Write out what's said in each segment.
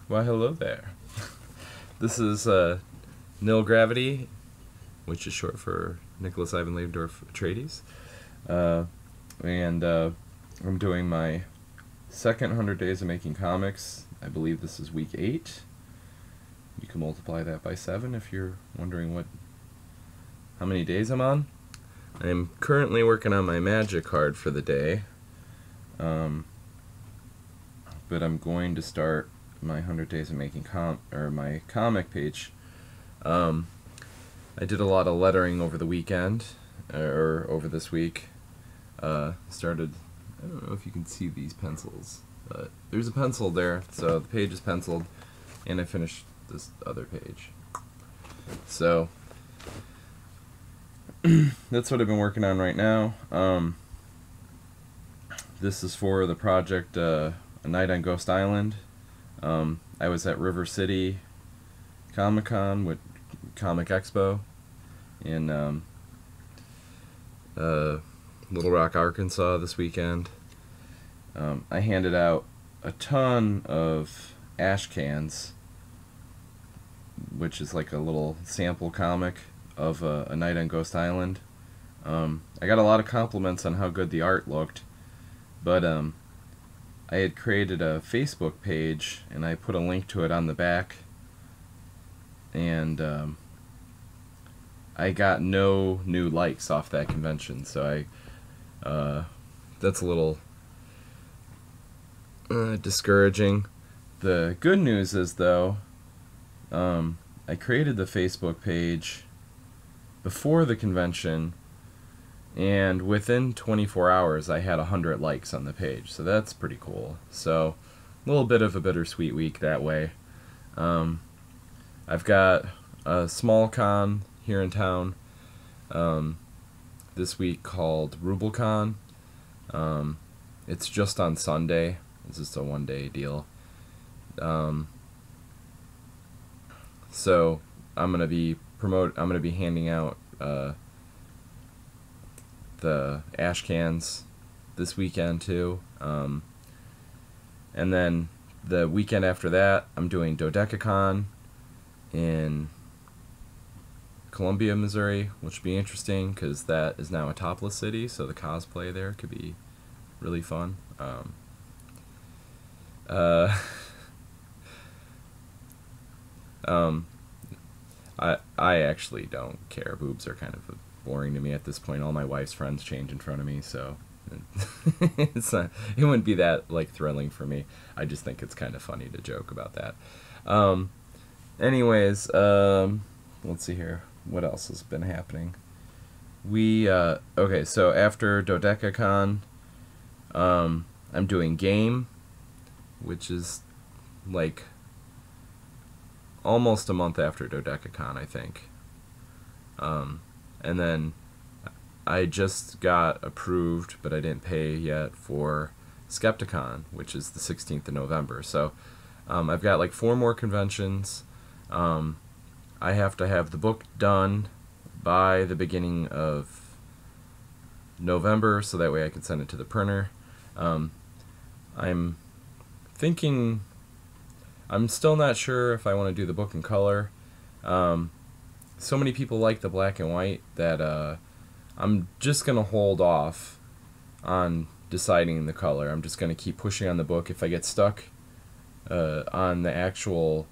Why, hello there. This is Nil Gravity, which is short for Nicholas Ivan Leibdorf Atreides. And I'm doing my second 100 days of making comics. I believe this is week 8. You can multiply that by 7 if you're wondering how many days I'm on. I'm currently working on my magic card for the day. But I'm going to start my 100 days of making my comic page. I did a lot of lettering over the weekend, or over this week. Started, I don't know if you can see these pencils, but there's a pencil there, so the page is penciled, and I finished this other page. So that's what I've been working on right now. This is for the project A Night on Ghost Island. I was at River City Comic-Con with Comic Expo in Little Rock, Arkansas this weekend. I handed out a ton of ash cans, which is like a little sample comic of A Night on Ghost Island. I got a lot of compliments on how good the art looked, but I had created a Facebook page and I put a link to it on the back, and I got no new likes off that convention, so that's a little discouraging. The good news is, though, I created the Facebook page before the convention, and within 24 hours I had 100 likes on the page, so that's pretty cool. So a little bit of a bittersweet week that way. I've got a small con here in town this week called RubleCon. It's just on Sunday. It's just a one-day deal. So I'm gonna be handing out the ash cans this weekend too. And then the weekend after that, I'm doing DodecaCon in Columbia, Missouri, which will be interesting because that is now a topless city, so the cosplay there could be really fun. I actually don't care. Boobs are kind of boring to me at this point. All my wife's friends change in front of me, so it wouldn't be that thrilling for me. I just think it's kind of funny to joke about that. Anyways, let's see here. What else has been happening? Okay, so after DodecaCon, I'm doing Game, which is almost a month after DodecaCon, I think. And then I just got approved, but I didn't pay yet, for Skepticon, which is the 16th of November. So I've got 4 more conventions. I have to have the book done by the beginning of November, so that way I can send it to the printer. I'm thinking, I'm still not sure if I want to do the book in color. So many people like the black and white that I'm just going to hold off on deciding the color. I'm just going to keep pushing on the book. If I get stuck on the actual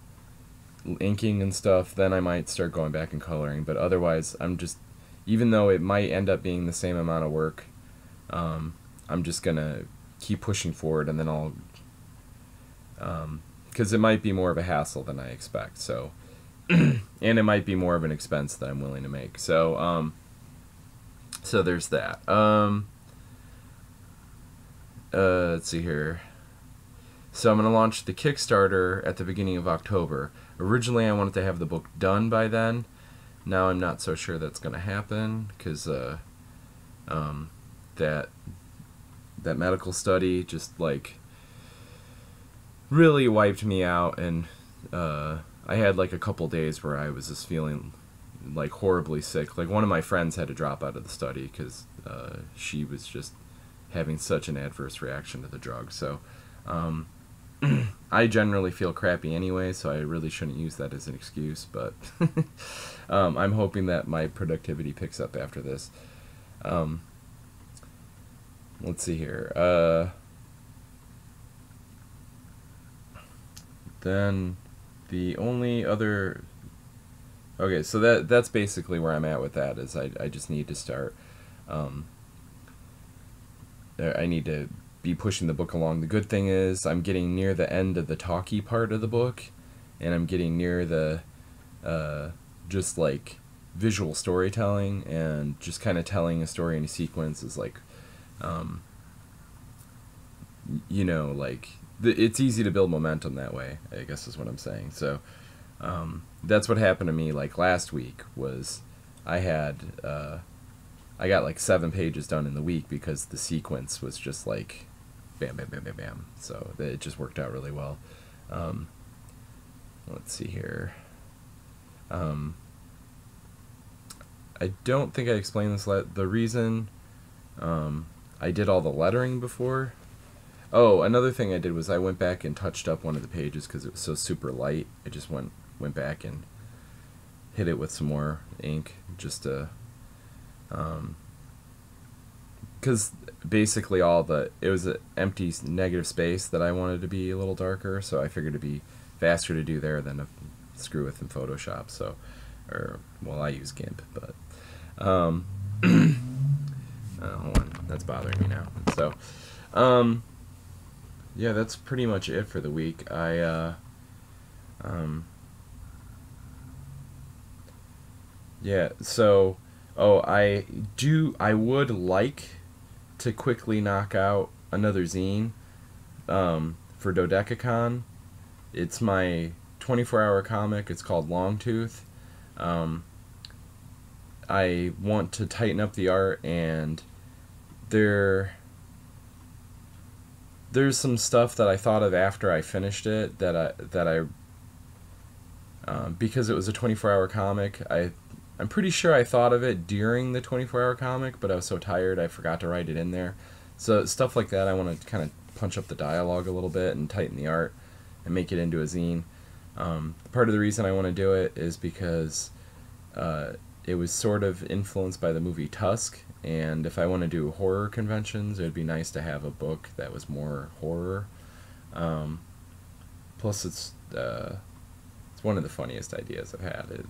inking and stuff, then I might start going back and coloring. But otherwise, even though it might end up being the same amount of work, I'm just going to keep pushing forward, and then I'll... because it might be more of a hassle than I expect, so... and it might be more of an expense that I'm willing to make. So, so there's that. Let's see here. So I'm going to launch the Kickstarter at the beginning of October. Originally, I wanted to have the book done by then. Now I'm not so sure that's going to happen, because that medical study just, really wiped me out, and I had a couple days where I was just feeling horribly sick. One of my friends had to drop out of the study because she was just having such an adverse reaction to the drug. So I generally feel crappy anyway, so I really shouldn't use that as an excuse, but I'm hoping that my productivity picks up after this. Let's see here. Then the only other... Okay, so that's basically where I'm at with that, is I just need to start... I need to be pushing the book along. The good thing is I'm getting near the end of the talky part of the book, and I'm getting near the just like visual storytelling, and just kind of telling a story in a sequence is like, you know, like it's easy to build momentum that way, I guess is what I'm saying. So that's what happened to me like last week. Was I got like 7 pages done in the week because the sequence was just like bam, bam, bam, bam, bam. So it just worked out really well. Let's see here. I don't think I explained this. The reason I did all the lettering before. Oh, another thing I did was I went back and touched up one of the pages because it was so super light. I just went back and hit it with some more ink just to... because basically it was an empty negative space that I wanted to be a little darker, so I figured it'd be faster to do there than to screw with in Photoshop. So, I use GIMP, but hold on, that's bothering me now. So, yeah, that's pretty much it for the week. Yeah, so I would like to quickly knock out another zine for Dodecacon. It's my 24-hour comic. It's called Longtooth. I want to tighten up the art, and there's some stuff that I thought of after I finished it that I because it was a 24-hour comic, I'm pretty sure I thought of it during the 24-hour comic, but I was so tired I forgot to write it in there. So stuff like that, I want to kind of punch up the dialogue a little bit and tighten the art and make it into a zine. Part of the reason I want to do it is because it was sort of influenced by the movie Tusk, and if I want to do horror conventions, it would be nice to have a book that was more horror. Plus, it's one of the funniest ideas I've had.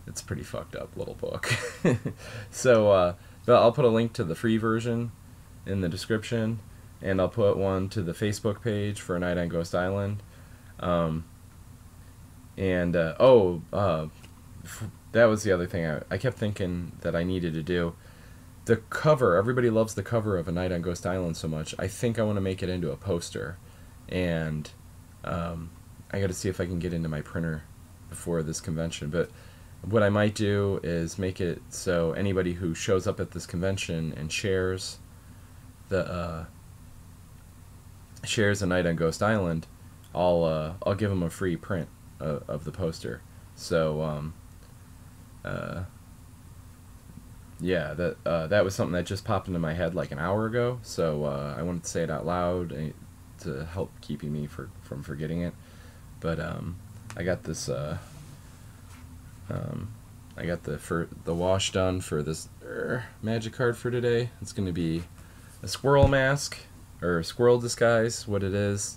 It's a pretty fucked up little book. So, but I'll put a link to the free version in the description, and I'll put one to the Facebook page for A Night on Ghost Island. That was the other thing I kept thinking that I needed to do. The cover, everybody loves the cover of A Night on Ghost Island so much. I think I want to make it into a poster, and I got to see if I can get into my printer before this convention. But what I might do is make it so anybody who shows up at this convention and shares A Night on Ghost Island, I'll give them a free print of the poster. So yeah, that was something that just popped into my head like an hour ago. So I wanted to say it out loud to help keeping me from forgetting it. But I got this. I got the wash done for this magic card for today. It's going to be a squirrel mask, or squirrel disguise. What it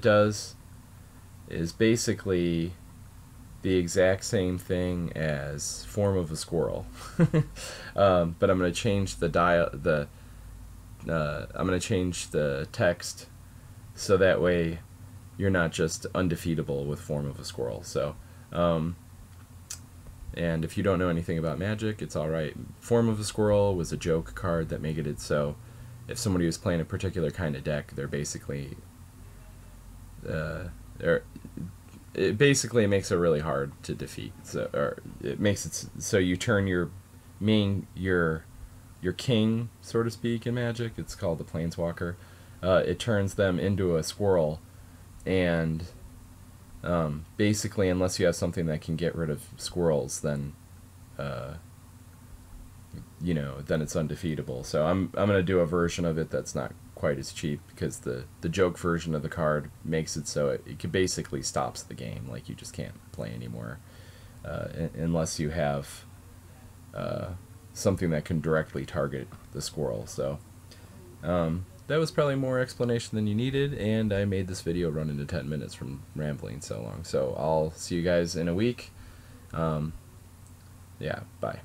does is basically the exact same thing as Form of a Squirrel. But I'm going to change I'm going to change the text so that way you're not just undefeatable with Form of a Squirrel. So and if you don't know anything about Magic, it's alright. Form of a Squirrel was a joke card that made it so if somebody was playing a particular kind of deck, they're basically it makes it really hard to defeat. So, or it makes it so you turn your king, so to speak, in Magic. It's called the Planeswalker. It turns them into a squirrel, and basically, unless you have something that can get rid of squirrels, then then it's undefeatable. So I'm gonna do a version of it that's not quite as cheap, because the joke version of the card makes it so it basically stops the game. Like, you just can't play anymore unless you have something that can directly target the squirrel. So that was probably more explanation than you needed, and I made this video run into 10 minutes from rambling so long. So I'll see you guys in a week. Yeah, bye.